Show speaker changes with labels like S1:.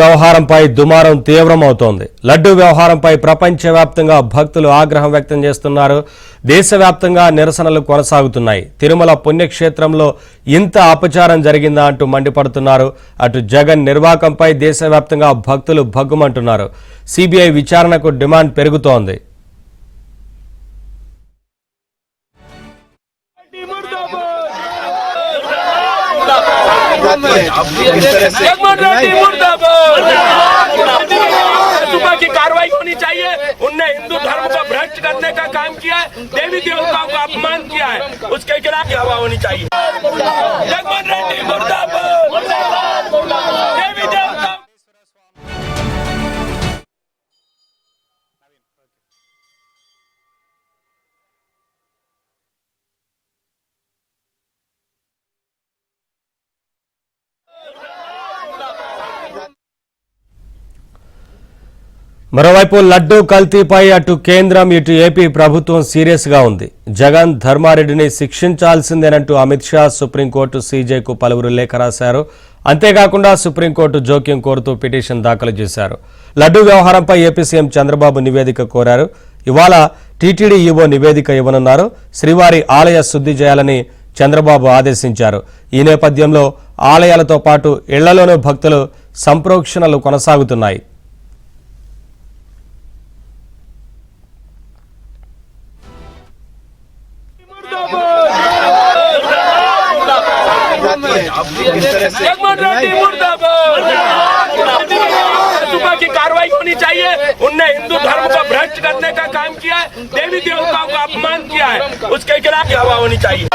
S1: వ్యవహారంపై దుమారం తీవ్రమవుతోంది. లడ్డూ వ్యవహారంపై ప్రపంచవ్యాప్తంగా భక్తులు ఆగ్రహం వ్యక్తం చేస్తున్నారు. దేశవ్యాప్తంగా నిరసనలు కొనసాగుతున్నాయి. తిరుమల పుణ్యక్షేత్రంలో ఇంత అపచారం జరిగిందా అంటూ మండిపడుతున్నారు. అటు జగన్ నిర్వాకంపై దేశవ్యాప్తంగా భక్తులు భగ్గుమంటున్నారు. సిబిఐ విచారణకు డిమాండ్ పెరుగుతోంది.
S2: की कार्रवाई होनी चाहिए। उनने हिंदू धर्म को भ्रष्ट करने का काम किया है, देवी देवताओं का अपमान किया है, उसके खिलाफ कार्रवाई होनी चाहिए। जगमोहन रेड्डी मुर्दाबाद। देवी देवता
S1: మరోవైపు లడ్డూ కల్తీపై అటు కేంద్రం ఇటు ఏపీ ప్రభుత్వం సీరియస్ గా ఉంది. జగన్ ధర్మారెడ్డిని శిక్షించాల్సిందేనంటూ అమిత్ షా సుప్రీంకోర్టు సీజేకు పలువురు లేఖ రాశారు. అంతేకాకుండా సుప్రీంకోర్టు జోక్యం కోరుతూ పిటిషన్ దాఖలు చేశారు. లడ్డూ వ్యవహారంపై ఏపీ సీఎం చంద్రబాబు నివేదిక కోరారు. ఇవాళ టీటీడీ ఈవో నివేదిక ఇవ్వనున్నారు. శ్రీవారి ఆలయ శుద్ధి చేయాలని చంద్రబాబు ఆదేశించారు. ఈ నేపథ్యంలో ఆలయాలతో పాటు ఇళ్లలోనూ భక్తులు సంప్రోక్షణలు కొనసాగుతున్నాయి.
S2: जगमोहन रेड्डी मुर्दाबाद। की कार्रवाई होनी चाहिए। उनने हिंदू धर्म को भ्रष्ट करने का काम किया है, देवी देवताओं का अपमान किया है, उसके खिलाफ कार्रवाई होनी चाहिए।